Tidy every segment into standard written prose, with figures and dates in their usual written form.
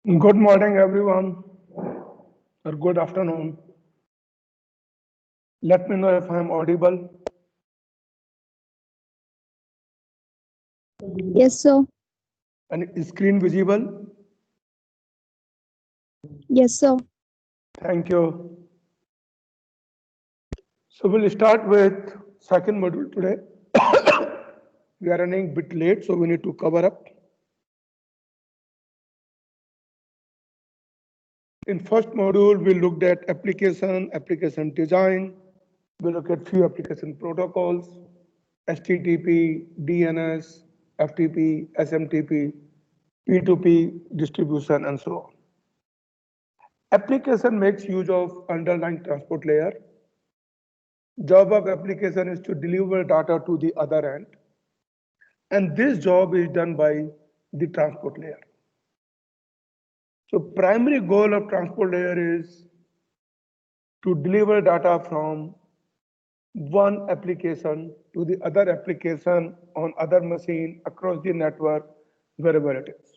Good morning, everyone, or good afternoon. Let me know if I am audible. Yes, sir. And screen visible. Yes, sir. Thank you. So we'll start with second module today. We are running a bit late, so we need to cover up. In first module, we looked at application design. We look at few application protocols, HTTP, DNS, FTP, SMTP, P2P distribution, and so on. Application makes use of underlying transport layer. Job of application is to deliver data to the other end. And this job is done by the transport layer. So primary goal of transport layer is to deliver data from one application to the other application on other machine across the network, wherever it is.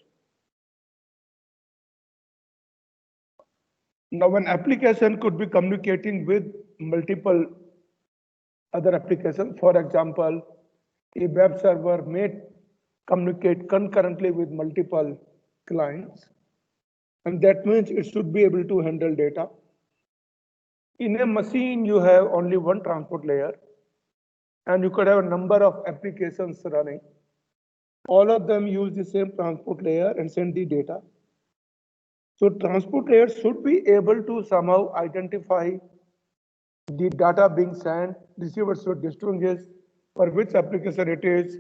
Now, an application could be communicating with multiple other applications. For example, a web server may communicate concurrently with multiple clients, and that means it should be able to handle data. In a machine, you have only one transport layer, and you could have a number of applications running. All of them use the same transport layer and send the data. So transport layer should be able to somehow identify the data being sent, receiver should distinguish for which application it is,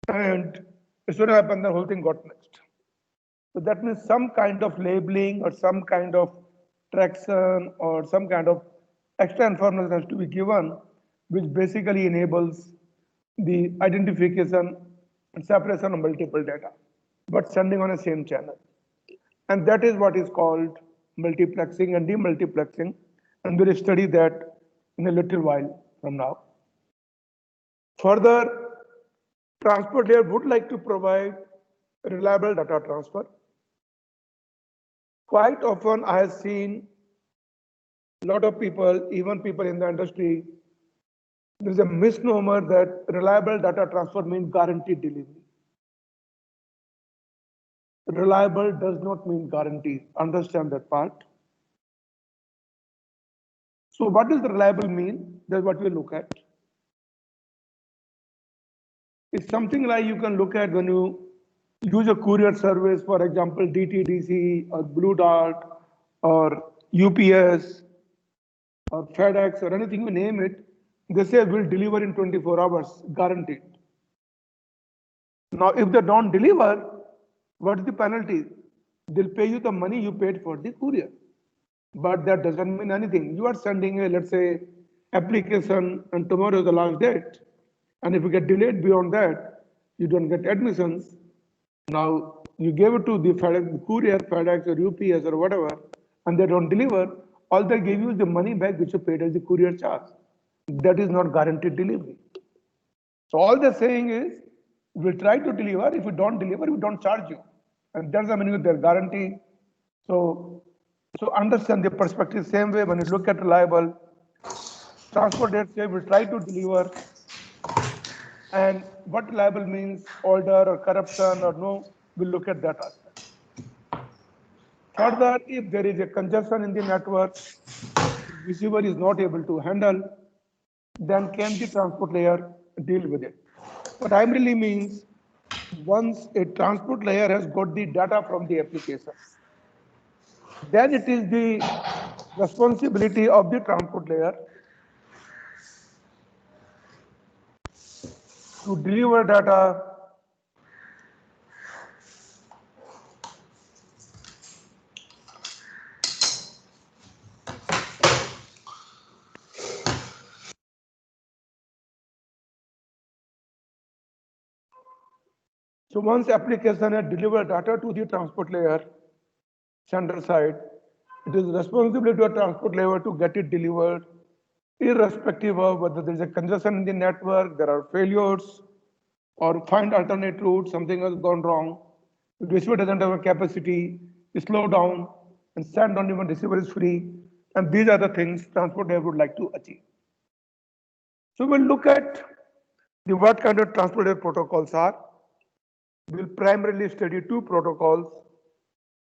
and it should happen the whole thing got mixed. So that means some kind of labeling or some kind of traction or some kind of extra information has to be given, which basically enables the identification and separation of multiple data, but sending on a same channel. And that is what is called multiplexing and demultiplexing. And we'll study that in a little while from now. Further, transport layer would like to provide reliable data transfer. Quite often, I have seen a lot of people, even people in the industry, there is a misnomer that reliable data transfer means guaranteed delivery. Reliable does not mean guaranteed. Understand that part. So what does reliable mean? That's what we look at. It's something like you can look at when you use a courier service, for example, DTDC or Blue Dart or UPS or FedEx or anything you name it, they say we'll deliver in 24 hours, guaranteed. Now, if they don't deliver, what's the penalty? They'll pay you the money you paid for the courier. But that doesn't mean anything. You are sending a, let's say, application and tomorrow is the last date. And if you get delayed beyond that, you don't get admissions. Now, you gave it to the FedEx, the courier, FedEx or UPS or whatever, and they don't deliver, all they give you is the money back which you paid as the courier charge. That is not guaranteed delivery. So all they're saying is, we'll try to deliver. If we don't deliver, we don't charge you. And that's the meaning of their guarantee. So, so understand the perspective same way when you look at reliable, transport data say we'll try to deliver. And what reliable means, order or corruption or no, we'll look at that aspect. Further, if there is a congestion in the network, receiver is not able to handle, then can the transport layer deal with it? Primarily means once a transport layer has got the data from the application, then it is the responsibility of the transport layer to deliver data So once application has delivered data to the transport layer, sender side, it is responsibility of transport layer to get it delivered, irrespective of whether there is a congestion in the network, there are failures, or find alternate routes, something has gone wrong. The receiver doesn't have a capacity, slow down, and send only when receiver is free. And these are the things transport layer would like to achieve. So we'll look at the what kind of transport layer protocols are. We'll primarily study two protocols.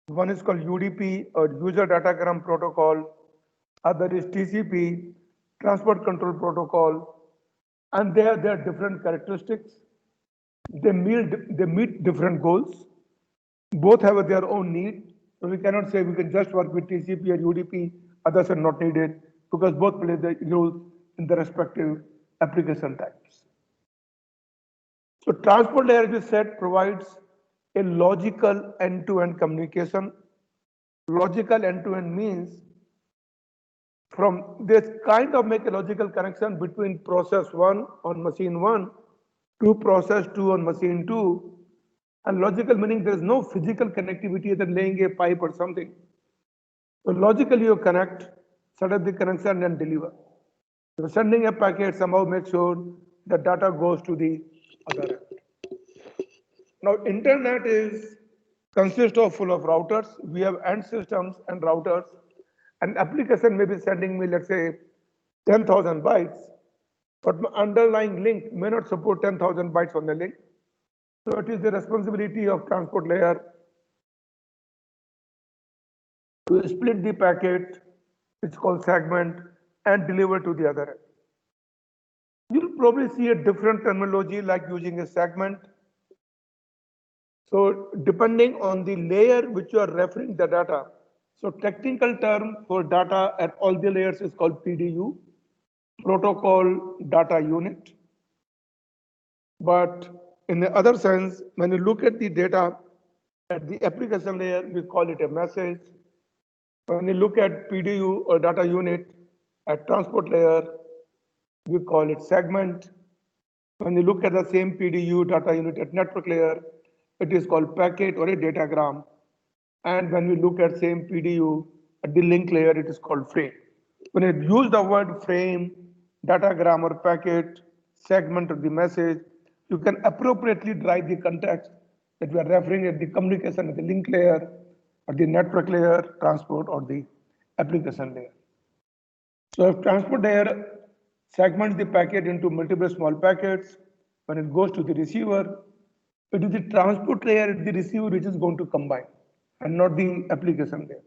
One is called UDP or User Datagram Protocol. Other is TCP, Transport Control Protocol. And there are different characteristics. They meet different goals. Both have their own need. So we cannot say we can just work with TCP or UDP, others are not needed because both play the roles in the respective application types. So transport layer, as we said, provides a logical end-to-end communication. Logical end-to-end means from this kind of make a logical connection between process 1 on machine 1 to process 2 on machine 2. And logical meaning there is no physical connectivity than laying a pipe or something. So logically you connect, set up the connection and deliver. So sending a packet, somehow make sure the data goes to the other end. Now internet is consists of full of routers. We have end systems and routers. An application may be sending me, let's say, 10,000 bytes, but my underlying link may not support 10,000 bytes on the link. So it is the responsibility of transport layer to split the packet, it's called segment, and deliver to the other end. You'll probably see a different terminology like using a segment. So depending on the layer which you are referring the data, so technical term for data at all the layers is called PDU, protocol data unit. But in the other sense, when you look at the data at the application layer, we call it a message. When you look at PDU or data unit at transport layer, we call it segment. When you look at the same PDU data unit at network layer, it is called packet or a datagram. And when we look at same PDU at the link layer, it is called frame. When you use the word frame, datagram or packet, segment of the message, you can appropriately drive the context that we are referring at the communication at the link layer, or the network layer, transport, or the application layer. So if transport layer segments the packet into multiple small packets, when it goes to the receiver, it is the transport layer at the receiver which is going to combine and not the application layer.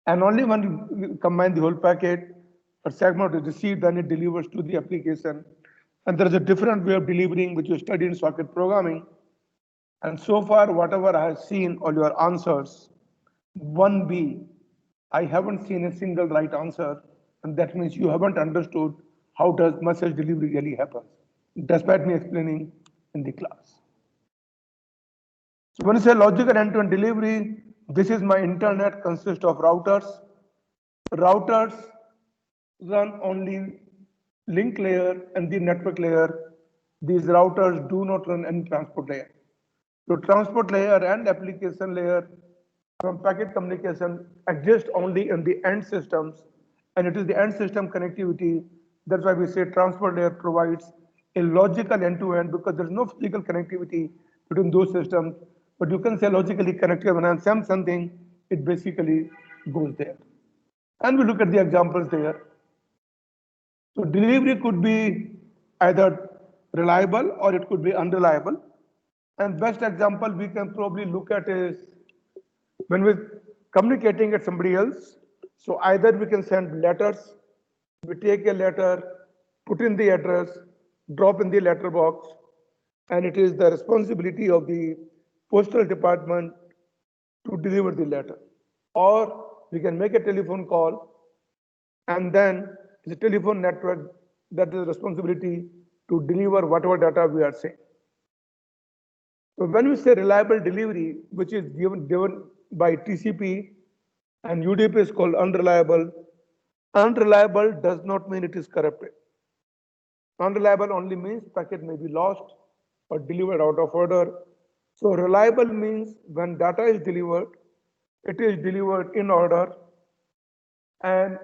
And only when you combine the whole packet or segment is received, then it delivers to the application. And there is a different way of delivering which you study in socket programming. And so far, whatever I have seen, all your answers, 1B, I haven't seen a single right answer. And that means you haven't understood how does message delivery really happens, despite me explaining in the class. So when you say logical end-to-end delivery, this is my internet consists of routers. Routers run only link layer and the network layer. These routers do not run any transport layer. So transport layer and application layer from packet communication exist only in the end systems, and it is the end system connectivity. That's why we say transport layer provides a logical end-to-end because there's no physical connectivity between those systems. But you can say logically connected when I send something, it basically goes there. And we look at the examples there. So delivery could be either reliable or it could be unreliable. And best example we can probably look at is when we're communicating at somebody else. So either we can send letters, we take a letter, put in the address, drop in the letter box, and it is the responsibility of the postal department to deliver the letter. Or we can make a telephone call, and then the telephone network that is responsibility to deliver whatever data we are saying. So when we say reliable delivery, which is given by TCP and UDP is called unreliable, unreliable does not mean it is corrupted. Unreliable only means packet may be lost or delivered out of order. So reliable means when data is delivered, it is delivered in order and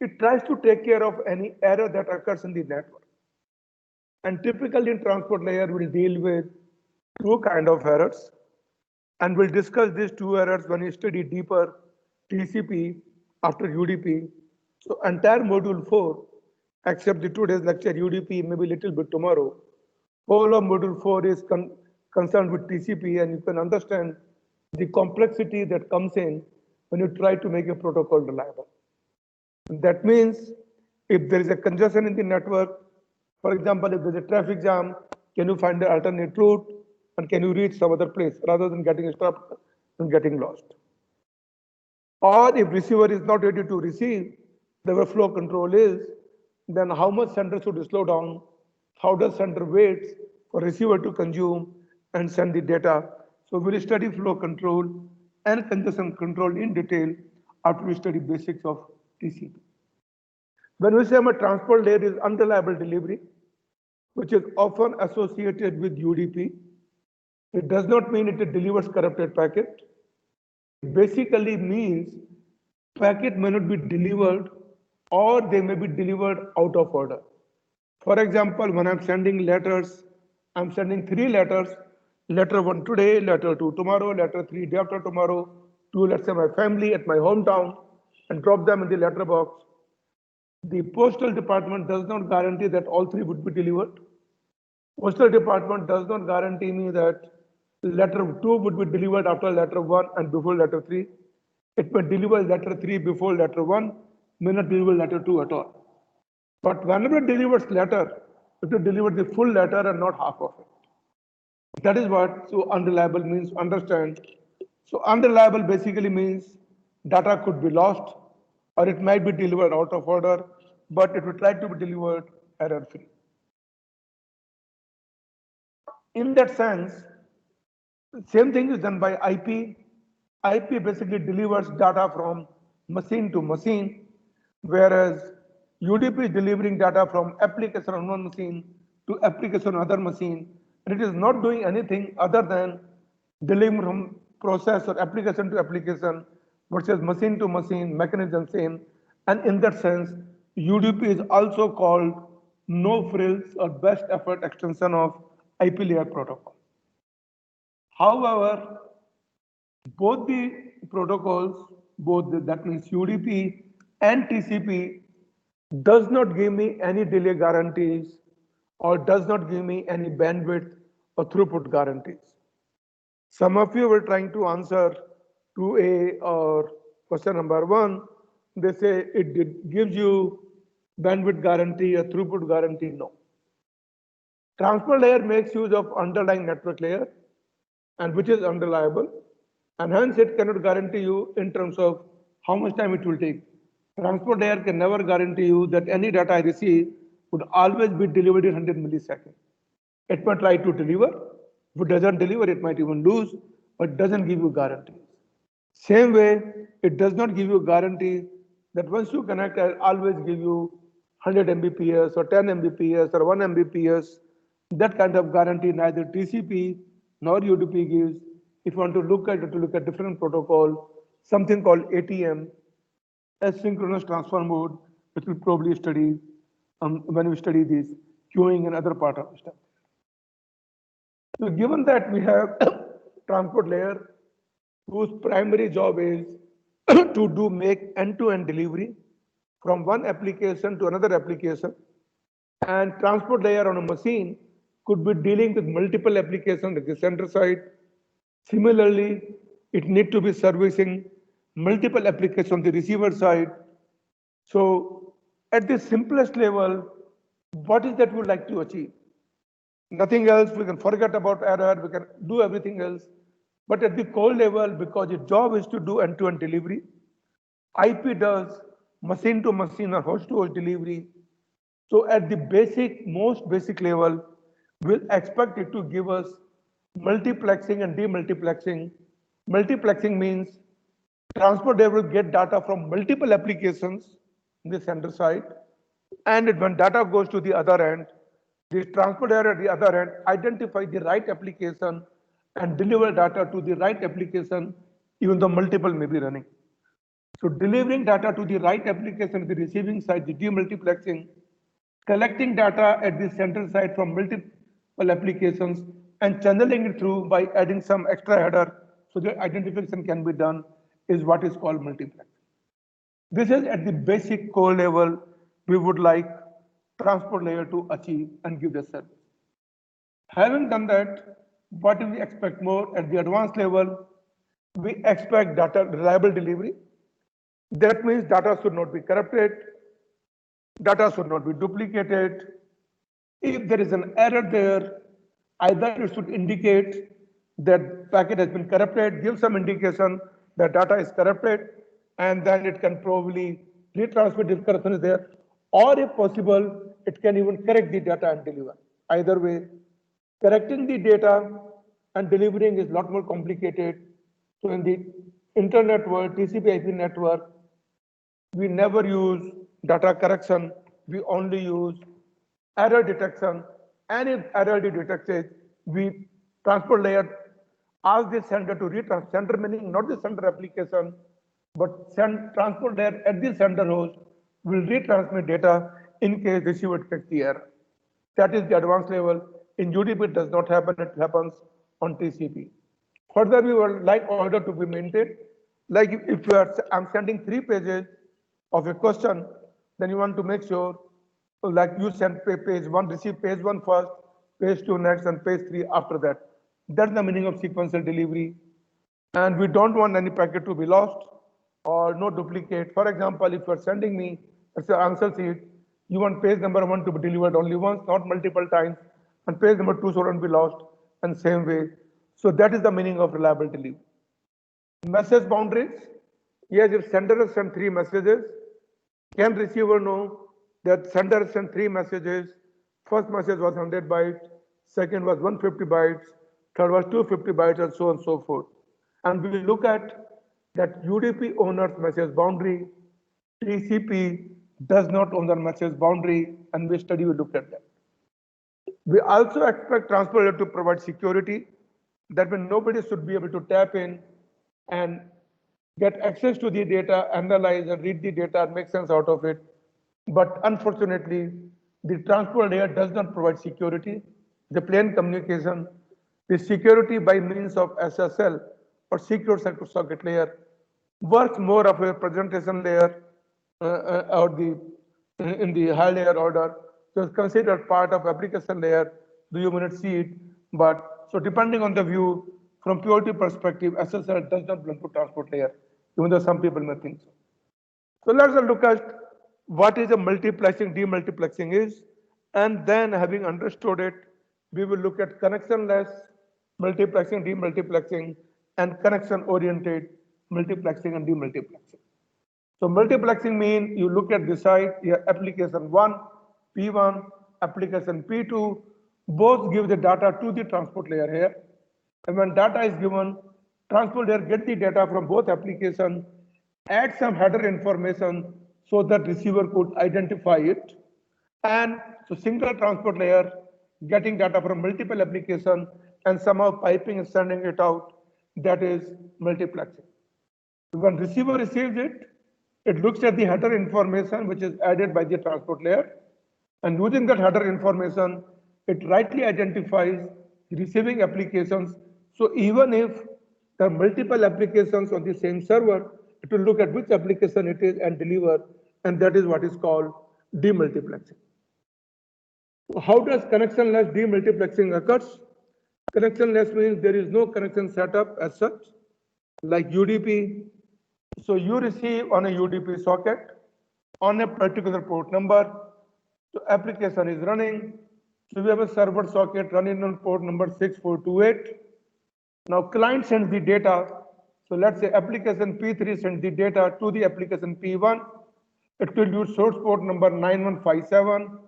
it tries to take care of any error that occurs in the network. And typically in transport layer, we'll deal with two kind of errors. And we'll discuss these two errors when you study deeper TCP after UDP. So entire module 4, except the today's lecture UDP, maybe a little bit tomorrow, whole of module 4 is concerned with TCP, and you can understand the complexity that comes in when you try to make a protocol reliable. That means if there is a congestion in the network, for example, if there's a traffic jam, can you find an alternate route and can you reach some other place rather than getting stopped and getting lost? Or if receiver is not ready to receive, the flow control is, then how much sender should slow down? How does sender wait for receiver to consume and send the data? So we'll study flow control and congestion control in detail after we study basics of TCP. When we say a transport layer is unreliable delivery, which is often associated with UDP, it does not mean it delivers corrupted packet. It basically means packet may not be delivered or they may be delivered out of order. For example, when I'm sending letters, I'm sending 3 letters, letter 1 today, letter 2 tomorrow, letter 3 day after tomorrow, to let's say my family at my hometown and drop them in the letter box. The postal department does not guarantee that all 3 would be delivered. Postal department does not guarantee me that letter 2 would be delivered after letter 1 and before letter 3. It may deliver letter 3 before letter 1, may not deliver letter 2 at all. But whenever it delivers letter, it will deliver the full letter and not half of it. That is what so unreliable means, understand. So unreliable basically means data could be lost or it might be delivered out of order, but it will try to be delivered error-free. In that sense, same thing is done by IP. IP basically delivers data from machine to machine, whereas UDP is delivering data from application on one machine to application on other machine, and it is not doing anything other than delivering from process or application to application versus machine to machine, mechanism same. And in that sense, UDP is also called no frills or best effort extension of IP layer protocol. However, both the protocols, that means UDP and TCP, does not give me any delay guarantees or does not give me any bandwidth or throughput guarantees. Some of you were trying to answer 2A or question number 1. They say it gives you bandwidth guarantee or throughput guarantee. No. Transport layer makes use of underlying network layer and which is unreliable, and hence it cannot guarantee you in terms of how much time it will take. Transport layer can never guarantee you that any data I receive would always be delivered in 100 milliseconds. It might try to deliver. If it doesn't deliver, it might even lose, but it doesn't give you guarantees. Same way, it does not give you a guarantee that once you connect, I'll always give you 100 Mbps or 10 Mbps or 1 Mbps. That kind of guarantee neither TCP nor UDP gives. If you want to look at different protocol, something called ATM, asynchronous transfer mode, which we'll probably study when we study this queuing and other part of the stuff. So given that we have transport layer whose primary job is to make end-to-end delivery from one application to another application, and transport layer on a machine could be dealing with multiple applications at the center side. Similarly, it need to be servicing multiple applications on the receiver side. So at the simplest level, what is that we would like to achieve? Nothing else. We can forget about error. We can do everything else. But at the core level, because its job is to do end-to-end delivery, IP does machine to machine or host to host delivery. So at the most basic level, we'll expect it to give us multiplexing and demultiplexing. Multiplexing means transport layer will get data from multiple applications in the sender side, and when data goes to the other end, the transport layer at the other end identify the right application and deliver data to the right application, even though multiple may be running. So delivering data to the right application at the receiving side, the demultiplexing, collecting data at the center side from multiple applications and channeling it through by adding some extra header so the identification can be done, is what is called multiplexing. This is at the basic core level we would like transport layer to achieve and give the service. Having done that, what do we expect more at the advanced level? We expect data reliable delivery. That means data should not be corrupted, data should not be duplicated. If there is an error there, either it should indicate that packet has been corrupted, give some indication that data is corrupted, and then it can probably retransmit if corruption is there, or if possible, it can even correct the data and deliver. Either way, correcting the data and delivering is a lot more complicated. So in the internet world, TCP/IP network, we never use data correction, we only use error detection. And if error is detected, we transport layer ask the sender to retransmit, sender meaning not the sender application, but transport layer at the sender host will retransmit data in case receiver detects the error. That is the advanced level. In UDP, it does not happen, it happens on TCP. Further, we would like order to be maintained. Like if I'm sending 3 pages of a question, then you want to make sure, like you send page 1, receive page 1 first, page 2 next, and page 3 after that. That's the meaning of sequential delivery. And we don't want any packet to be lost or no duplicate. For example, if you're sending me as an answer sheet, you want page number 1 to be delivered only once, not multiple times, and page number 2 shouldn't be lost, and same way. So that is the meaning of reliable delivery. Message boundaries. Yes, if sender has sent 3 messages, can receiver know that sender sent 3 messages? First message was 100 bytes, second was 150 bytes, third was 250 bytes, and so on and so forth. And we look at that UDP owner's message boundary, TCP does not own the message boundary, and we look at that. We also expect transport layer to provide security, that means nobody should be able to tap in and get access to the data, analyze and read the data and make sense out of it. But unfortunately, the transport layer does not provide security. The plain communication, the security by means of SSL or secure socket layer works more of a presentation layer or in the high layer order. So it's considered part of application layer. You may not see it, but so depending on the view, from purity perspective, SSL does not belong to transport layer, even though some people may think so. So let's look at what is a multiplexing, demultiplexing is, and then having understood it, we will look at connectionless multiplexing, demultiplexing, and connection-oriented multiplexing and demultiplexing. So multiplexing means you look at the site, your application 1, P1, application P2, both give the data to the transport layer here. And when data is given, transport layer get the data from both applications, add some header information so that receiver could identify it. And so single transport layer getting data from multiple applications and somehow piping and sending it out, that is multiplexing. When receiver receives it, it looks at the header information which is added by the transport layer, and using that header information, it rightly identifies receiving applications. So even if there are multiple applications on the same server, it will look at which application it is and deliver, and that is what is called demultiplexing. How does connectionless demultiplexing occurs? Connectionless means there is no connection setup as such, like UDP. So you receive on a UDP socket on a particular port number. So application is running. So we have a server socket running on port number 6428. Now client sends the data. So let's say application P3 sends the data to the application P1. It will use source port number 9157.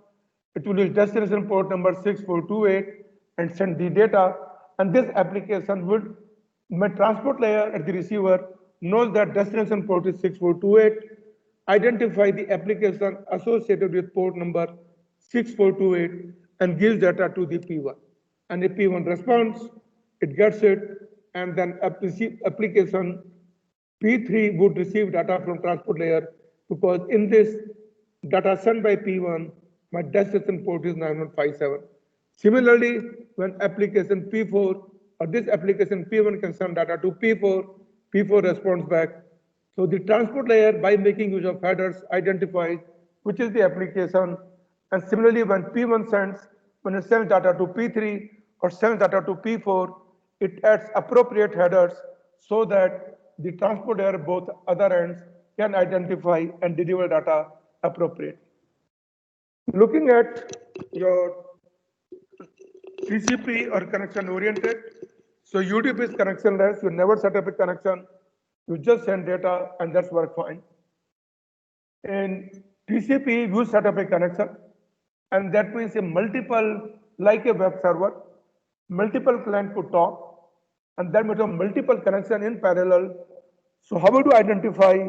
It will use destination port number 6428 and send the data. And this application would, my transport layer at the receiver knows that destination port is 6428, identify the application associated with port number 6428 and gives data to the P1. And the P1 responds, it gets it, and then application P3 would receive data from transport layer because in this data sent by P1, my destination port is 9157. Similarly, when application P4 or or this application P1 can send data to P4, P4 responds back. So the transport layer, by making use of headers, identifies which is the application. And similarly, when it sends data to P3 or sends data to P4, it adds appropriate headers so that the transport layer, both other ends, can identify and deliver data appropriately. Looking at your TCP or connection oriented, so UDP is connectionless, you never set up a connection, you just send data and that's work fine. In TCP, you set up a connection, and that means a multiple, like a web server, multiple client could talk, and that means a multiple connection in parallel. So how would you identify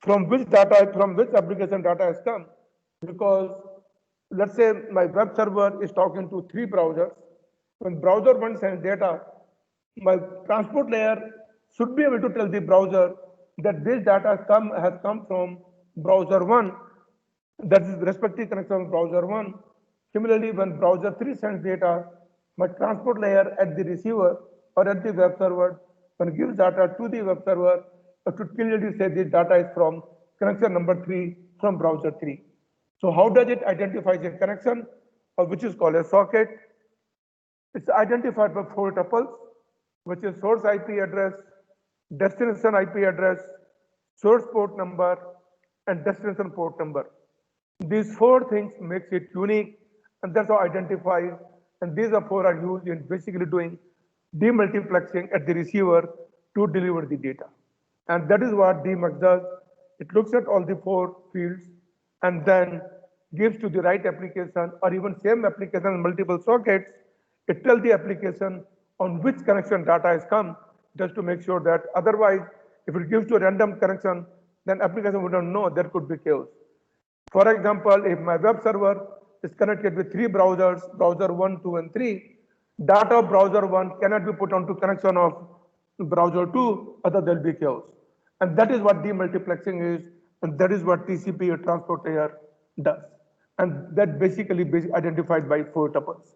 from which application data has come? Because let's say my web server is talking to 3 browsers. When browser 1 sends data, my transport layer should be able to tell the browser that this data has come from browser 1, that is respective connection of browser 1. Similarly, when browser 3 sends data, my transport layer at the receiver or at the web server, when it gives data to the web server, it should clearly say this data is from connection number 3 from browser 3. So how does it identify a connection, or which is called a socket? It's identified by 4 tuples, which is source IP address, destination IP address, source port number, and destination port number. These 4 things makes it unique, and that's how identified. And these 4 are used in basically doing demultiplexing at the receiver to deliver the data. And that is what DMUX does. It looks at all the 4 fields and then gives to the right application, or even same application multiple sockets. It tells the application on which connection data has come, just to make sure that otherwise, if it gives to a random connection, then application wouldn't know, there could be chaos. For example, if my web server is connected with 3 browsers, browser 1, 2, and 3, data of browser 1 cannot be put onto connection of browser 2, other there will be chaos. And that is what demultiplexing is, and that is what TCP or transport layer does. And that basically identified by 4 tuples.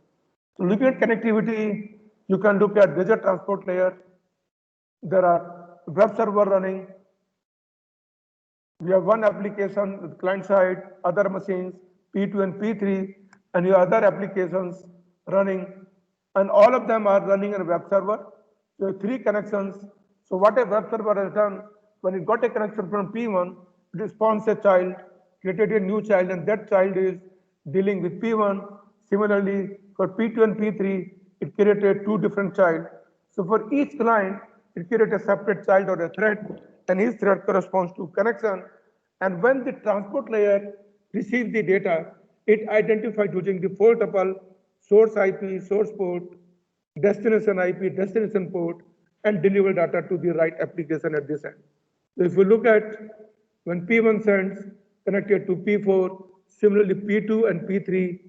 So looking at connectivity, you can look at there's a transport layer. There are web server running. We have one application with client side, other machines, P2 and P3, and your other applications running, and all of them are running in a web server. So 3 connections. So what a web server has done, when it got a connection from P1, it spawns a child, created a new child, and that child is dealing with P1. Similarly, for P2 and P3, it created 2 different child. So for each client, it created a separate child or a thread, and each thread corresponds to connection. And when the transport layer receives the data, it identified using the 4 tuple source IP, source port, destination IP, destination port, and deliver data to the right application at this end. So if you look at when P1 sends connected to P4, similarly P2 and P3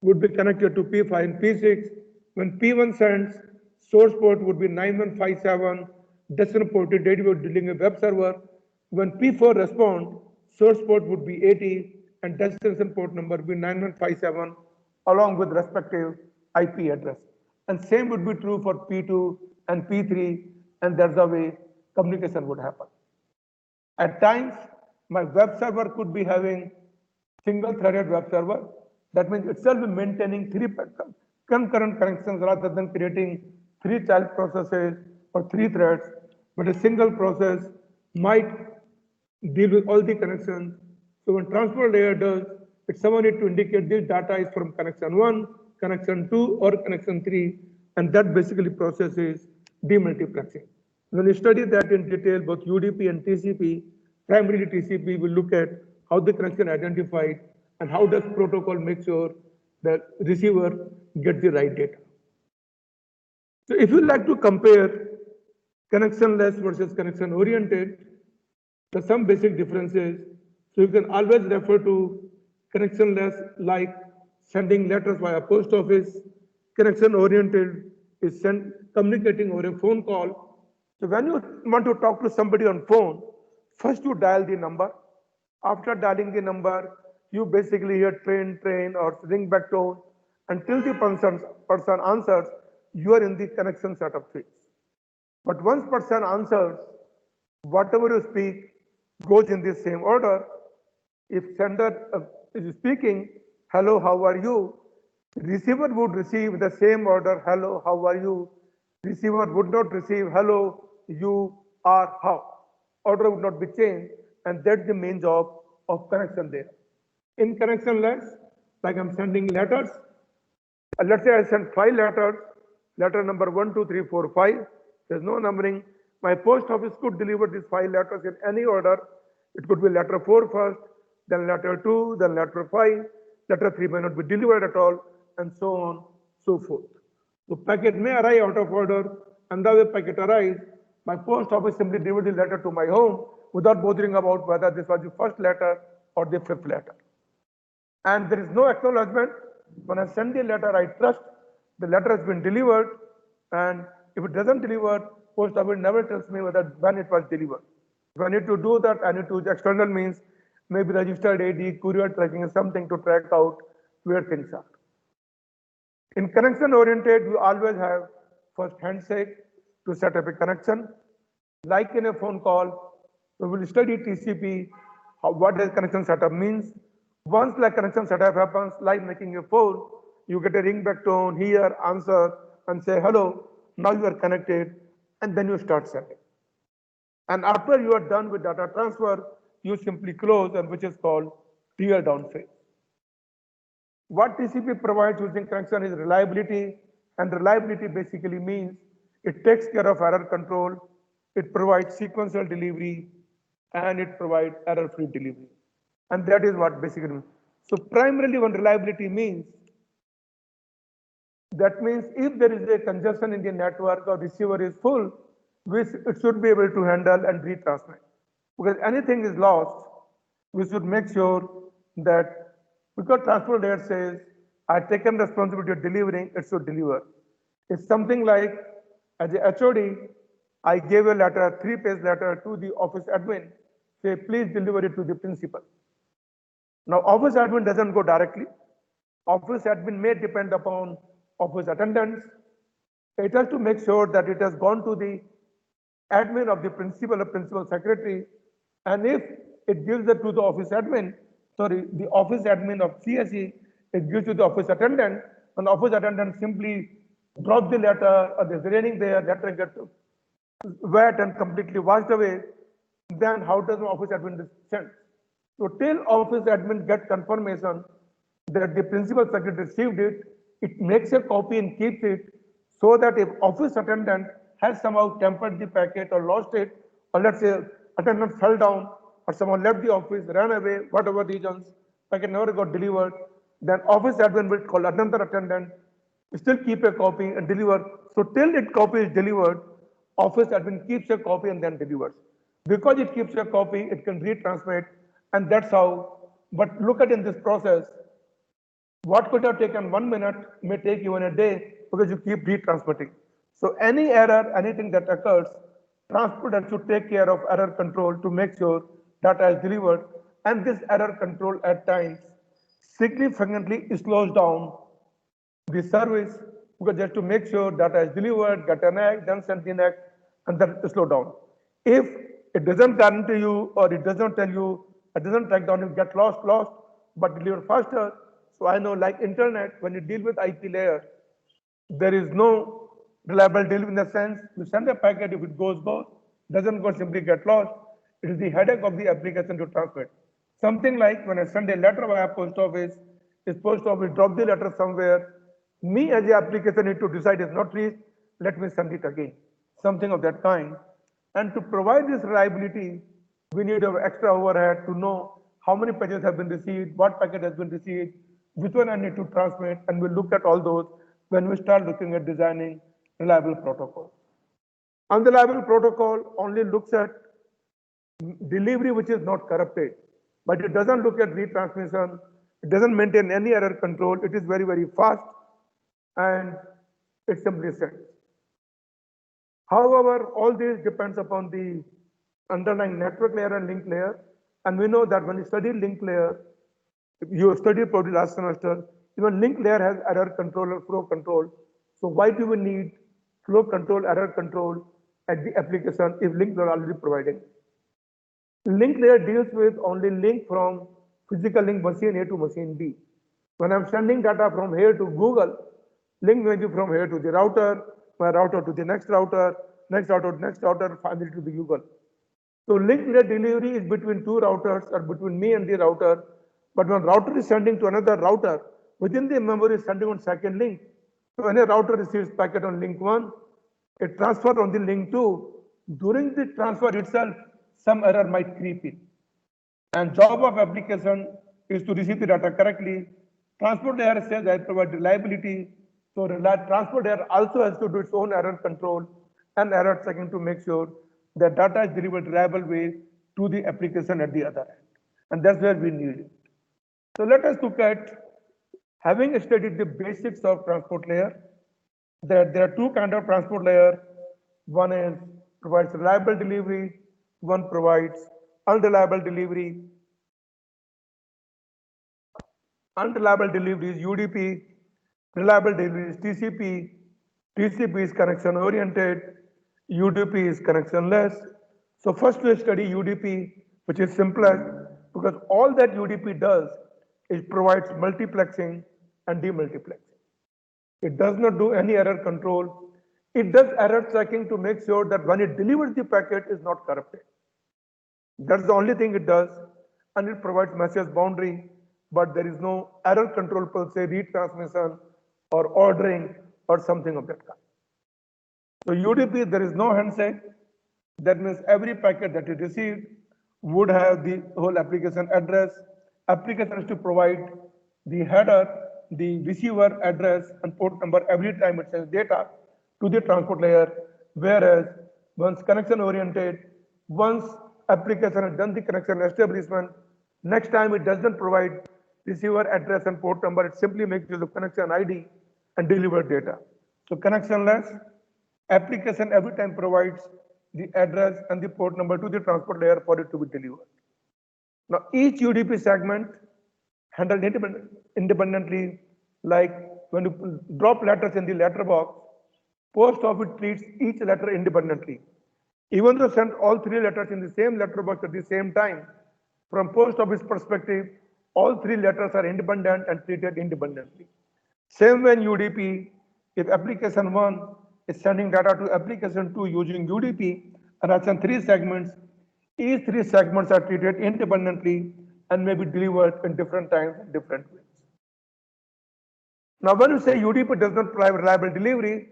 would be connected to P5 and P6. When P1 sends, source port would be 9157, destination port is dealing with web server. When P4 responds, source port would be 80 and destination port number would be 9157 along with respective IP address. And same would be true for P2 and P3, and that's the way communication would happen. At times, my web server could be having single-threaded web server. That means itself maintaining 3 concurrent connections rather than creating 3 child processes or 3 threads. But a single process might deal with all the connections. So when transport layer does, it's someone need to indicate this data is from connection 1, connection 2, or connection 3, and that basically processes demultiplexing. When you study that in detail, both UDP and TCP, primarily TCP will look at how the connection identified and how does protocol make sure that receiver gets the right data. So if you like to compare connectionless versus connection oriented, there's some basic differences. So you can always refer to connectionless like sending letters via post office. Connection oriented is communicating over a phone call. So when you want to talk to somebody on phone, first you dial the number. After dialing the number, you basically hear train or ring back tone until the person answers. you are in the connection set of things. But once person answers, whatever you speak goes in the same order. If sender is speaking, hello, how are you? Receiver would receive the same order, hello, how are you? Receiver would not receive, hello, you are how. Order would not be changed, and that's the main job of connection there. In connection lens, like I'm sending letters, let's say I send 5 letters, letter number 1, 2, 3, 4, 5. There's no numbering. My post office could deliver these 5 letters in any order. It could be letter 4 first, then letter 2, then letter 5. Letter 3 may not be delivered at all, and so on, so forth. The packet may arrive out of order, and the way packet arrives, my post office simply delivered the letter to my home without bothering about whether this was the first letter or the 5th letter. And there is no acknowledgement. When I send the letter, I trust the letter has been delivered, and if it doesn't deliver, post office never tells me whether when it was delivered. If I need to do that, I need to use external means, maybe registered AD, courier tracking, something to track out where things are. In connection oriented, we always have first handshake to set up a connection. Like in a phone call, we will study TCP, what does connection setup means. Once like connection setup happens, like making a phone, you get a ringback tone, hear, answer, and say hello, now you are connected, and then you start sending. And after you are done with data transfer, you simply close, and which is called tear down phase. What TCP provides using connection is reliability, and reliability basically means it takes care of error control, it provides sequential delivery, and it provides error-free delivery. And that is what basically means. So primarily when reliability means, that means if there is a congestion in the network or receiver is full, it should be able to handle and retransmit. Because anything is lost, we should make sure that because transport layer says, I've taken responsibility of delivering, it should deliver. It's something like, as a HOD, I gave a letter, 3-page letter to the office admin, say, please deliver it to the principal. Now, office admin doesn't go directly. Office admin may depend upon office attendants. It has to make sure that it has gone to the admin of the principal or principal secretary. And if it gives it to the office admin, the office admin of CSE, it gives to the office attendant, and the office attendant simply drops the letter, or there's raining there, letter gets wet and completely washed away, then how does the office admin send? So till office admin gets confirmation that the principal secretary received it, it makes a copy and keeps it, so that if office attendant has somehow tampered the packet or lost it, or let's say attendant fell down, or someone left the office, ran away, whatever reasons, packet never got delivered, then office admin will call another attendant, still keep a copy and deliver. So till it copy is delivered, office admin keeps a copy and then delivers. Because it keeps a copy, it can retransmit, and that's how. But look at in this process, what could have taken 1 minute may take even a day because you keep retransmitting. So any error, anything that occurs, transporter should take care of error control to make sure data is delivered. And this error control at times significantly slows down the service, because just to make sure data is delivered, get an act, then send the next, and then slow down. If it doesn't guarantee you, or it doesn't tell you, it doesn't track down, you get lost, but deliver faster. So I know, like internet, when you deal with IP layer, there is no reliable deal in the sense you send a packet, if it goes, doesn't go, simply get lost. It is the headache of the application to transmit. Something like when I send a letter via post office, is post office drop the letter somewhere, me as the application need to decide it's not reached, let me send it again. Something of that kind. And to provide this reliability, we need an extra overhead to know how many pages have been received, what packet has been received, which one I need to transmit, and we'll look at all those when we start looking at designing reliable protocol. Unreliable protocol only looks at delivery which is not corrupted, but it doesn't look at retransmission, it doesn't maintain any error control, it is very, very fast, and it simply sends. However, all this depends upon the underlying network layer and link layer, and we know that when you study link layer, you studied probably last semester, even link layer has error control or flow control, So why do we need flow control, error control at the application if links are already providing? Link layer deals with only link from physical link machine A to machine B. When I'm sending data from here to Google, link may be from here to the router, my router to the next router, next router, finally to the Google. So link layer delivery is between two routers or between me and the router. But when router is sending to another router, within the memory is sending on second link. So when a router receives packet on link 1, it transfers on the link 2. During the transfer itself, some error might creep in. And job of application is to receive the data correctly. Transport layer says I provide reliability. So transport layer also has to do its own error control and error checking to make sure the data is delivered reliable way to the application at the other end. And that's where we need it. So let us look at, having studied the basics of transport layer, there are two kinds of transport layer. One is provides reliable delivery, one provides unreliable delivery. Unreliable delivery is UDP, reliable delivery is TCP. TCP is connection oriented, UDP is connectionless. So first we study UDP, which is simplest, because all that UDP does is provides multiplexing and demultiplexing. It does not do any error control. It does error checking to make sure that when it delivers the packet is not corrupted. That's the only thing it does, and it provides message boundary, but there is no error control per se, retransmission or ordering or something of that kind. So UDP, there is no handshake. That means every packet that is received would have the whole application address. Application has to provide the header, the receiver address and port number every time it sends data to the transport layer. Whereas once connection oriented, once application has done the connection establishment, next time it doesn't provide receiver address and port number, it simply makes use of connection ID and deliver data. So connectionless, application every time provides the address and the port number to the transport layer for it to be delivered. Now each UDP segment handled independently, like when you drop letters in the letter box, post office treats each letter independently. Even though send all three letters in the same letter box at the same time, from post office perspective, all three letters are independent and treated independently. Same when UDP, if application 1 is sending data to application 2 using UDP and has three segments, each three segments are treated independently and may be delivered in different times, different ways. Now, when you say UDP does not provide reliable delivery,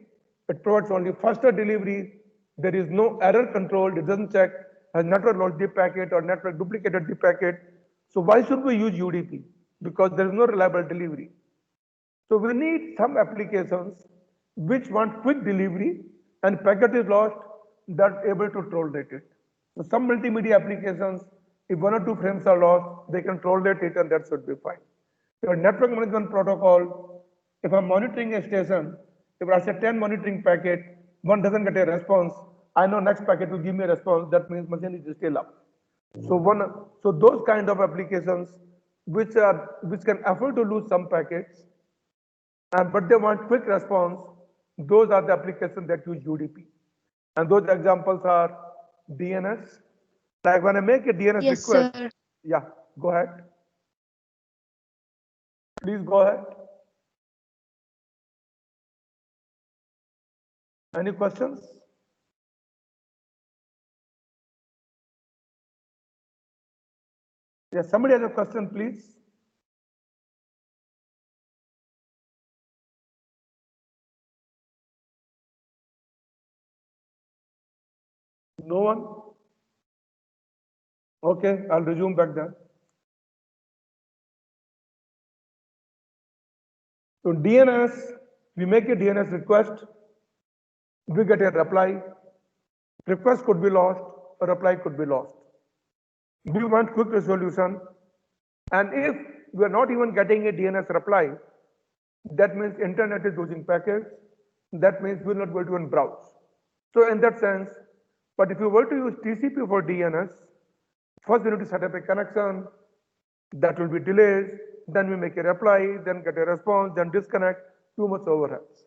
it provides only faster delivery. There is no error control. It doesn't check has network lost the packet or network duplicated the packet. So why should we use UDP? Because there is no reliable delivery. So we need some applications which want quick delivery and packet is lost that able to tolerate it. So some multimedia applications, if one or two frames are lost, they can tolerate it and that should be fine. Your network management protocol, if I'm monitoring a station, if I say 10 monitoring packet, one doesn't get a response, I know next packet will give me a response, that means machine is still up. So those kind of applications which can afford to lose some packets, but they want quick response, those are the applications that use UDP. And those examples are DNS. Like when I make a DNS Yes, request, sir. yeah, go ahead. Please go ahead. Any questions? Yes, somebody has a question, please. No one? Okay, I'll resume back then. So DNS, we make a DNS request, we get a reply. Request could be lost, a reply could be lost. We want quick resolution. And if we are not even getting a DNS reply, that means internet is losing packets. That means we're not going to even browse. So in that sense, but if you were to use TCP for DNS, first we need to set up a connection, that will be delays, then we make a reply, then get a response, then disconnect, too much overheads.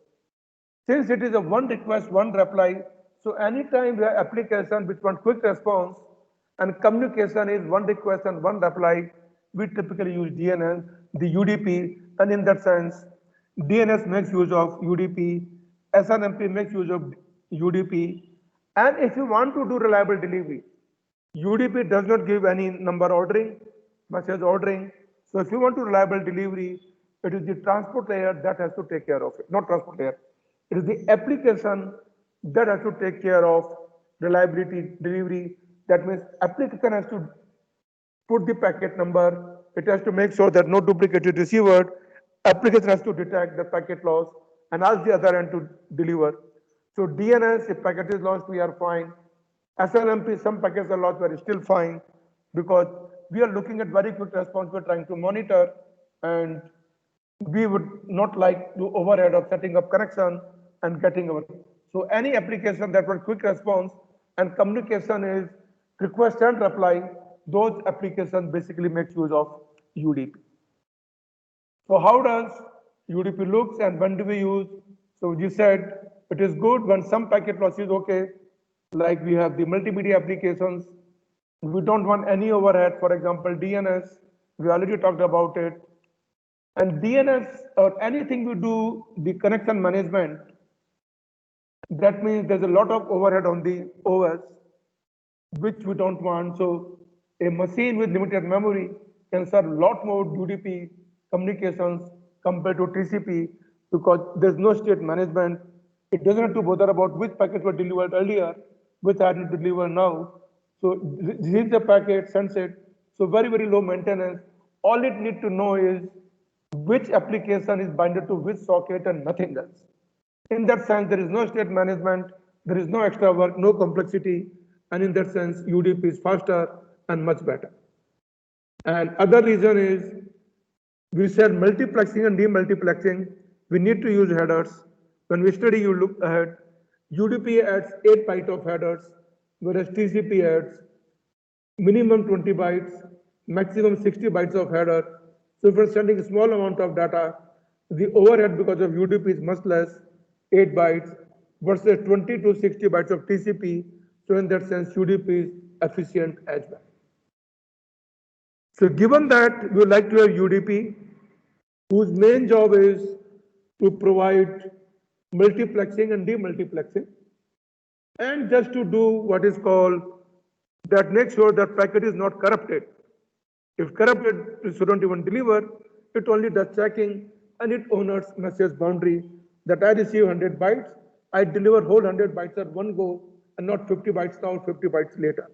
Since it is a one request, one reply, so anytime the application which want quick response and communication is one request and one reply, we typically use DNS, the UDP, and in that sense, DNS makes use of UDP, SNMP makes use of UDP, and if you want to do reliable delivery, UDP does not give any number ordering, message ordering. So if you want to reliable delivery, it is the transport layer that has to take care of it, not transport layer. It is the application that has to take care of reliability delivery. That means application has to put the packet number. It has to make sure that no duplicate is received. Application has to detect the packet loss and ask the other end to deliver. So DNS, if packet is lost, we are fine. SNMP, some packets are lost, but still fine because we are looking at very quick response. We're trying to monitor, and we would not like to overhead of setting up connection and getting our. So any application that wants quick response and communication is request and reply, those applications basically make use of UDP. So how does UDP looks and when do we use? So you said it is good when some packet loss is okay, like we have the multimedia applications. We don't want any overhead, for example, DNS, we already talked about it. And DNS or anything we do, the connection management, that means there's a lot of overhead on the OS, which we don't want. So a machine with limited memory can serve a lot more UDP communications compared to TCP because there's no state management. It doesn't have to bother about which packets were delivered earlier, which are to deliver now. So receives the packet, sends it. So very, very low maintenance. All it need to know is which application is binded to which socket and nothing else. In that sense, there is no state management, there is no extra work, no complexity, and in that sense, UDP is faster and much better. And other reason is, we said multiplexing and demultiplexing, we need to use headers. When we study, you look ahead, UDP adds 8 bytes of headers, whereas TCP adds minimum 20 bytes, maximum 60 bytes of header. So if we're sending a small amount of data, the overhead because of UDP is much less, 8 bytes, versus 20 to 60 bytes of TCP. So in that sense, UDP is efficient as well. So given that we would like to have UDP, whose main job is to provide multiplexing and demultiplexing, and just to do what is called that make sure that packet is not corrupted. If corrupted, it shouldn't even deliver. It only does checking and it honors message boundary that I receive 100 bytes, I deliver whole 100 bytes at one go and not 50 bytes now, 50 bytes later.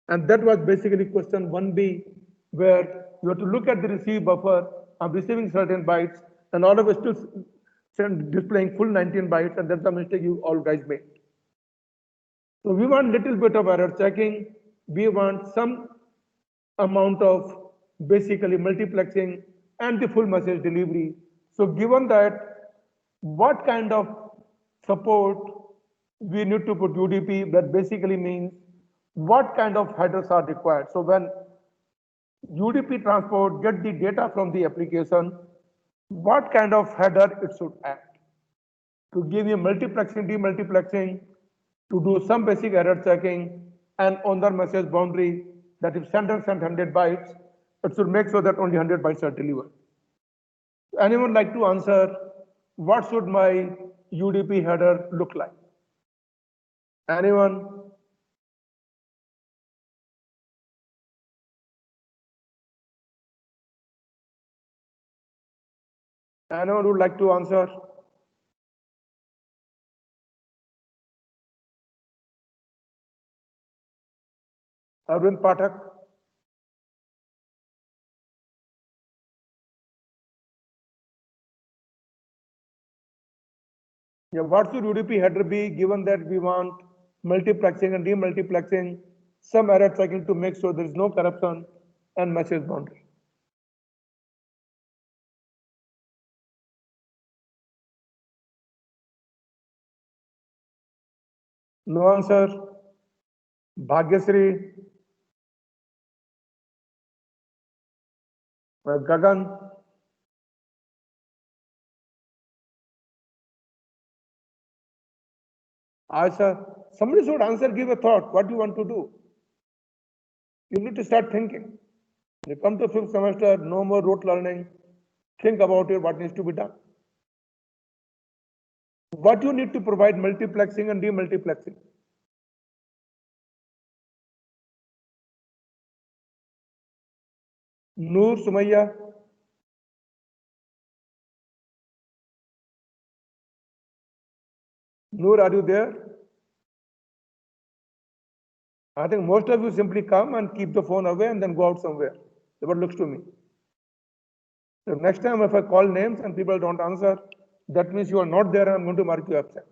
And that was basically question 1B, where you have to look at the receive buffer. I'm receiving certain bytes, and all of us still displaying full 19 bytes, and that's the mistake you all guys made. So we want little bit of error checking. We want some amount of basically multiplexing and the full message delivery. So given that, what kind of support we need to put UDP, that basically means what kind of headers are required. So when UDP transport get the data from the application, what kind of header it should add to give you multiplexing, demultiplexing, to do some basic error checking, and on the message boundary that if sender sent 100 bytes, it should make sure that only 100 bytes are delivered. Anyone like to answer, what should my UDP header look like? Anyone? Anyone would like to answer? Arvind Pathak? Yeah, what should UDP header be given that we want multiplexing and demultiplexing, some error checking to make sure there is no corruption and message boundary? No answer. Bhagyasri, Gagan, Asha, somebody should answer, give a thought, what you want to do. You need to start thinking. You come to fifth semester, no more rote learning. Think about it, what needs to be done. What you need to provide multiplexing and demultiplexing. Noor, Sumaya. Noor, are you there? I think most of you simply come and keep the phone away and then go out somewhere. That's what looks to me. So next time if I call names and people don't answer, that means you are not there and I'm going to mark you absent.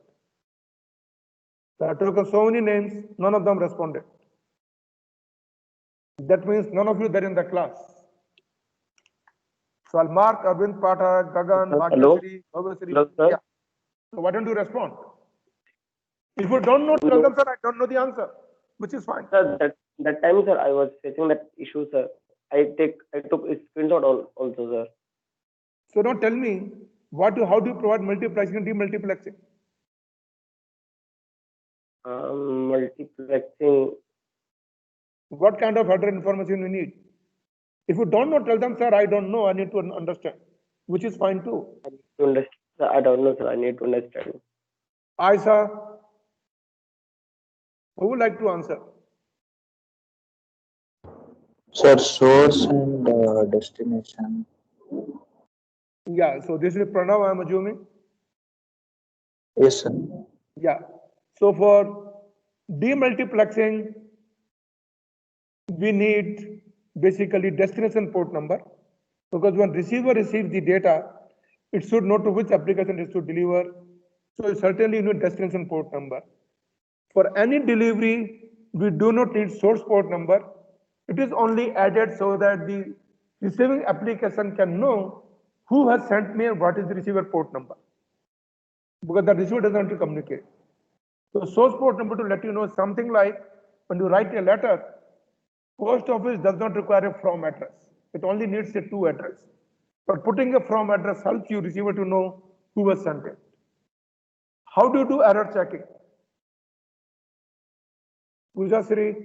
So I took so many names, none of them responded. That means none of you there in the class. So I'll mark Arvind Pathak, Gagan, Bhagyasri, Bhavasri. Hello, sir. Yeah. So why don't you respond? If you don't know, tell them, sir, I don't know the answer, which is fine. Sir, that time, sir, I was facing that issue, sir. I took a screenshot also, sir. So now tell me, how do you provide multiplexing and demultiplexing? Multiplexing. What kind of header information you need? If you don't know, tell them, sir, I don't know, I need to understand, which is fine too. I need to understand. Sir, I don't know, sir. I need to understand. Aisha, who would like to answer? Sir, source and destination. Yeah, so this is Pranav, I'm assuming. Yes, sir. Yeah. So for demultiplexing, we need basically destination port number, because when receiver receives the data, it should know to which application it should deliver. So certainly you need destination port number. For any delivery, we do not need source port number. It is only added so that the receiving application can know who has sent me and what is the receiver port number, because the receiver doesn't want to communicate. So source port number to let you know something like when you write a letter, post office does not require a from address. It only needs a to address. But putting a from address helps you receiver to know who has sent it. How do you do error checking? Pooja Sri,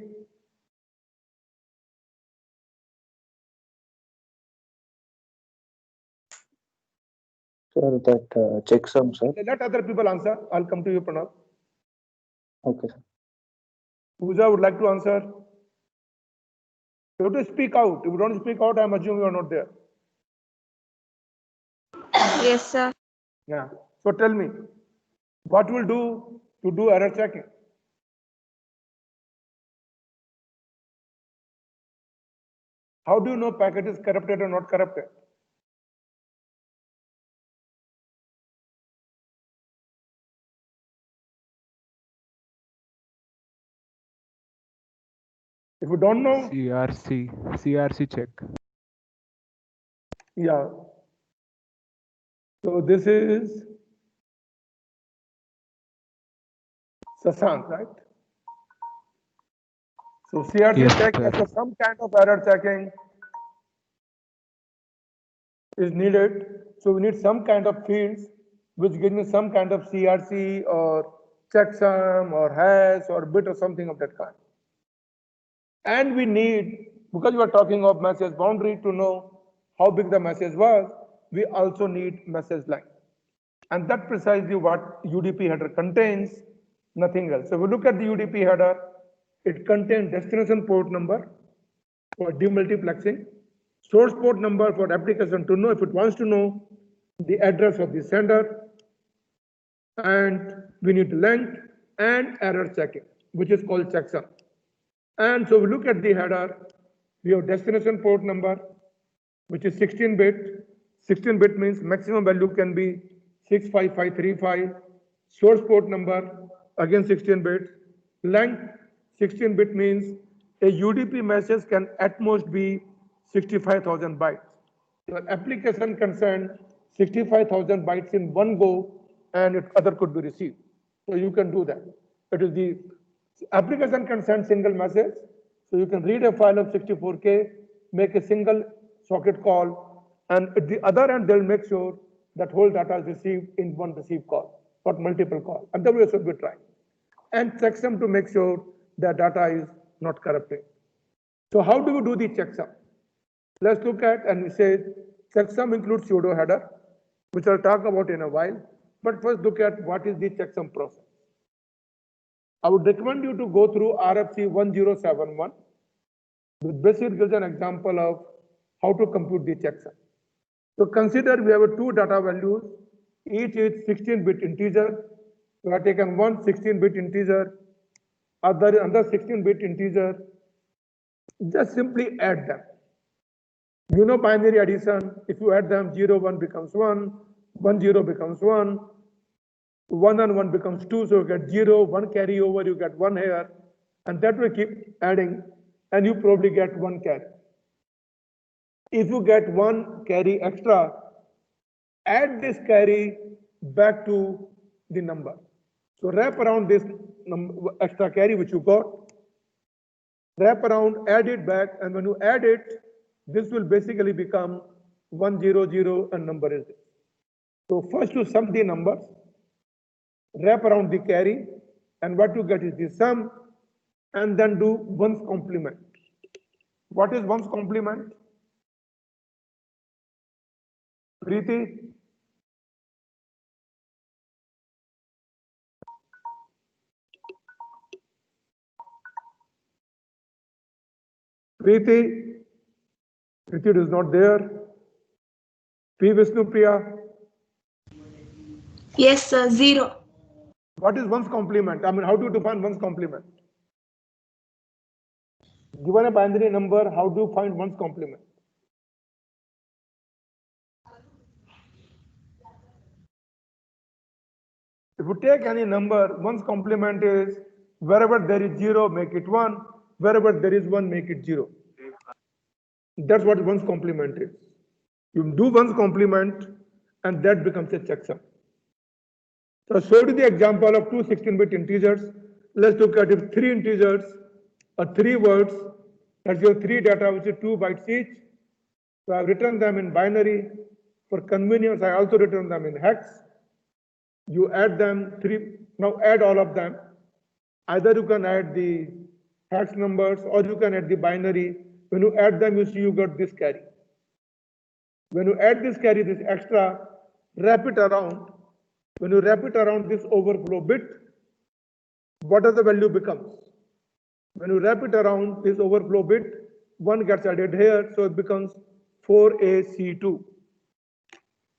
Sir, that checksum, sir. let other people answer. I'll come to you, Pranav. Okay, sir. Pooja would like to answer. You have to speak out. If you don't speak out, I'm assuming you are not there. Yes, sir. Yeah. So tell me, what will do to do error checking? How do you know packet is corrupted or not corrupted? If you don't know, CRC check. yeah. So this is Sasank, right? So CRC Yes, check sir. as some kind of error checking is needed. So we need some kind of fields which give me some kind of CRC or checksum or hash or bit or something of that kind. And we need, because we are talking of message boundary, to know how big the message was, we also need message length. And that precisely what UDP header contains, nothing else. So we look at the UDP header, it contains destination port number for demultiplexing, source port number for application to know if it wants to know the address of the sender, and we need length and error checking, which is called checksum. And so we look at the header, we have destination port number, which is 16-bit. 16-bit means maximum value can be 65535. Source port number, again 16 bits. Length, 16-bit means a UDP message can at most be 65,000 bytes. Your application can send 65,000 bytes in one go, and other could be received. So you can do that. It is the application can send single message. So you can read a file of 64K, make a single socket call, and at the other end, they'll make sure that whole data is received in one receive call, not multiple call. And that way should be tried. and checksum to make sure that data is not corrupted. So how do we do the checksum? Let's look at, and we say checksum includes pseudo header, which I'll talk about in a while. But first look at what is the checksum process. I would recommend you to go through RFC 1071, which basically gives an example of how to compute the checksum. So consider we have two data values, each is 16-bit integer. We have taken one 16-bit integer, another 16-bit integer. Just simply add them. You know binary addition, if you add them, 0, 1 becomes 1, 1, 0 becomes 1, 1 and 1 becomes 2, so you get 0, 1 carry over, you get 1 here, and that will keep adding, and you probably get 1 carry. If you get 1 carry extra, add this carry back to the number. So wrap around this extra carry which you got, wrap around, add it back, and when you add it, this will basically become 100 and number is this. So first to sum the numbers, wrap around the carry, and what you get is the sum, and then do 1's complement. What is 1's complement? Preeti? Preeti? Preeti is not there. P. Vishnupriya? Yes, sir. 0. What is 1's complement? I mean, how do you define 1's complement? Given a binary number, how do you find 1's complement? If you take any number, 1's complement is wherever there is 0, make it 1. Wherever there is 1, make it 0. That's what 1's complement is. You do 1's complement, and that becomes a checksum. So I showed you the example of two 16-bit integers. Let's look at if 3 integers or 3 words, that's your 3 data, which is 2 bytes each. So I've written them in binary. For convenience, I also written them in hex. You add them, 3, now add all of them. Either you can add the hex numbers or you can add the binary. When you add them, you see you got this carry. When you add this carry, this extra, wrap it around. When you wrap it around this overflow bit, what does the value becomes? When you wrap it around this overflow bit, 1 gets added here, so it becomes 4AC2.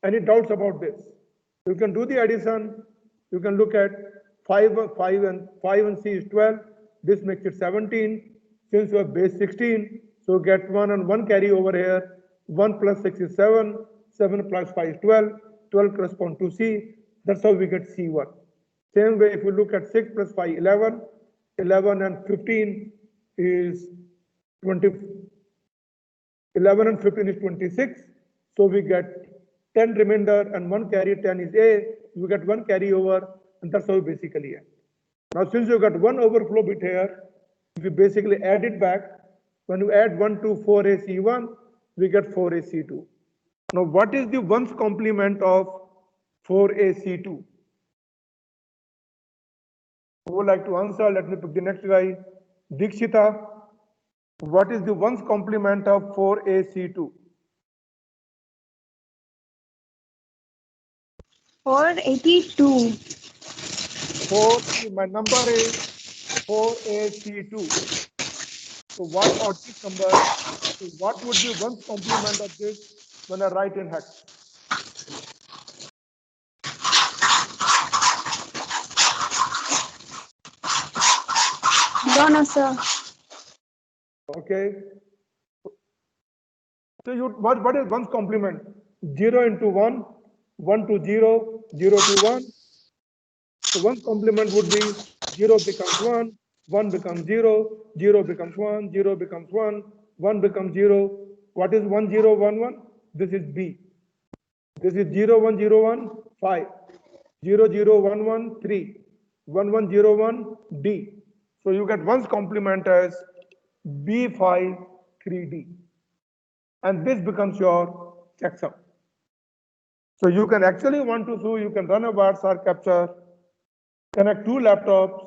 Any doubts about this? You can do the addition. You can look at 5 and C is 12. This makes it 17. Since you have base 16, so get 1 and 1 carry over here. 1 plus 6 is 7. 7 plus 5 is 12. 12 corresponds to C. That's how we get C1. Same way, if you look at 6 plus 5, 11. 11 and 15 is 20. 11 and 15 is 26. So we get 10 remainder and 1 carry, 10 is A. You get 1 carry over, and that's how we basically end. Now, since you got 1 overflow bit here, if you basically add it back, when you add 1 to 4AC1, we get 4AC2. Now, what is the 1's complement of 4AC2? Who would like to answer? Let me pick the next guy. Dikshita, what is the 1's complement of 4AC2? 482. 4, my number is 4AC2. So what odd number, so what would be 1's complement of this when I write in hex? Don't know, sir. Okay. So what is 1's complement? 0 into 1, 1 to 0, 0 to 1. So 1's complement would be 0 becomes 1, 1 becomes 0, 0 becomes 1, 0 becomes 1, 1 becomes 0. What is 1, 0, 1, 1? This is B. This is 0, 1, 0, 1, 5. 0, 0, 1, 1, 3. 1, 1, 0, 1, D. So you get 1's complement as B5, 3D. And this becomes your checksum. So you can actually want to do, you can run a bar chart capture, connect 2 laptops,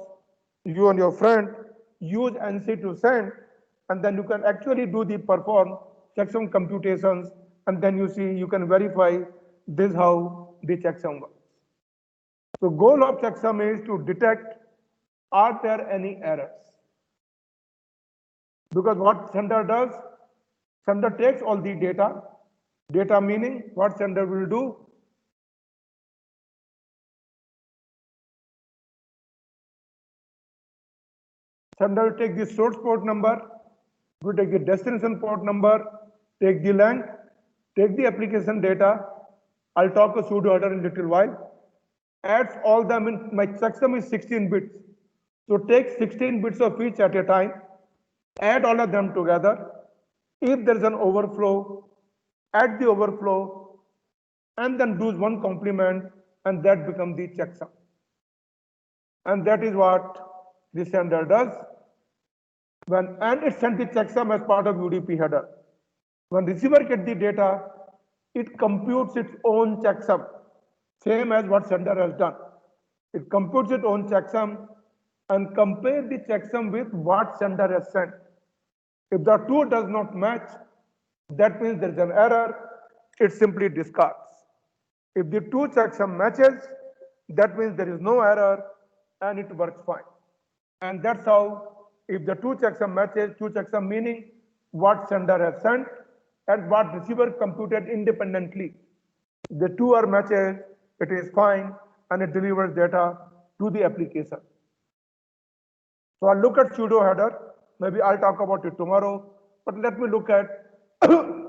you and your friend use ANSI to send, and then you can actually do the perform checksum computations, and then you see, you can verify this how the checksum works. So goal of checksum is to detect, are there any errors? Because what sender does, sender takes all the data meaning what sender will do, sender will take the source port number, will take the destination port number, take the length, take the application data. I'll talk a pseudo header in a little while. Adds all them in, my checksum is 16 bits. So take 16 bits of each at a time, add all of them together. If there is an overflow, add the overflow, and then do one complement, and that becomes the checksum. And that is what the sender does. And it sends the checksum as part of UDP header. When receiver gets the data, it computes its own checksum, same as what sender has done. It computes its own checksum and compare the checksum with what sender has sent. If the two does not match, that means there is an error, it simply discards. If the two checksum matches, that means there is no error and it works fine. And that's how, if the two checksum matches, two checksum meaning what sender has sent and what receiver computed independently. The two are matches, it is fine, and it delivers data to the application. So I'll look at pseudo header, maybe I'll talk about it tomorrow, but let me look at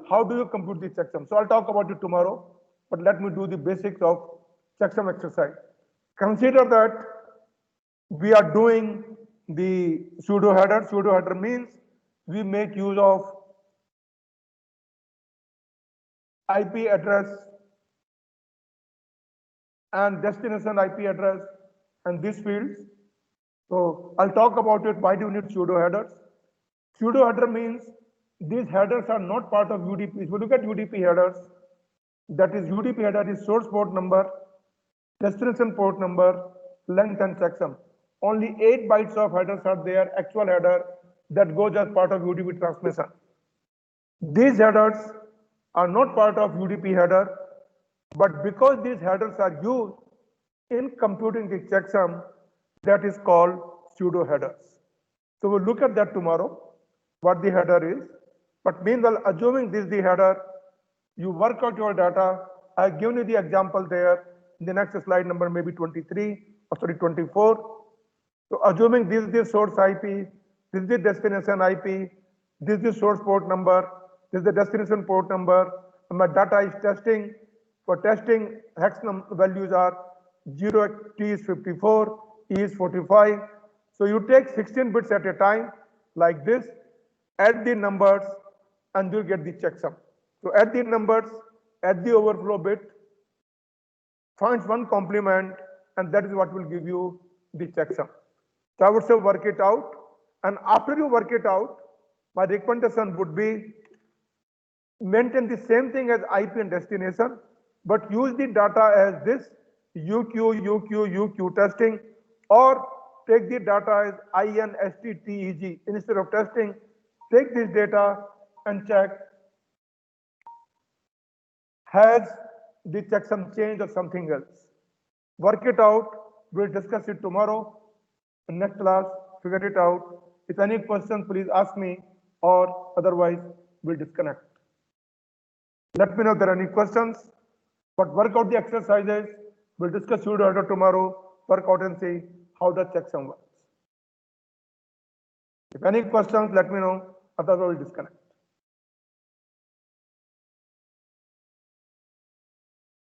how do you compute the checksum. So I'll talk about it tomorrow, but let me do the basics of checksum exercise. Consider that we are doing the pseudo header. Pseudo header means we make use of IP address and destination IP address and these fields. So I'll talk about it. Why do you need pseudo headers? Pseudo header means these headers are not part of UDP. If you look at UDP headers, that is UDP header is source port number, destination port number, length and checksum. Only 8 bytes of headers are there, actual header that goes as part of UDP transmission. These headers are not part of UDP header, but because these headers are used in computing the checksum, that is called pseudo headers. So we'll look at that tomorrow, what the header is. But meanwhile, assuming this is the header, you work out your data. I've given you the example there in the next slide number, maybe 23 or sorry 24. So assuming this is the source IP, this is the destination IP, this is the source port number, this is the destination port number, and my data is testing. For testing, hex values are 0, T is 54, E is 45. So you take 16 bits at a time like this, add the numbers, and you get the checksum. So add the numbers, add the overflow bit, finds one complement, and that is what will give you the checksum. So I would say work it out, and after you work it out, my recommendation would be maintain the same thing as IP and destination, but use the data as this UQ testing, or take the data as INSTTEG. Instead of testing, take this data and check, has the checksum changed or something else? Work it out. We'll discuss it tomorrow. In next class, figure it out. If any questions, please ask me, or otherwise we'll disconnect. Let me know if there are any questions, but work out the exercises. We'll discuss pseudo header tomorrow, work out and see how the checksum works. If any questions, let me know, otherwise we'll disconnect.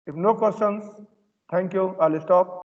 If no questions, thank you, I'll stop.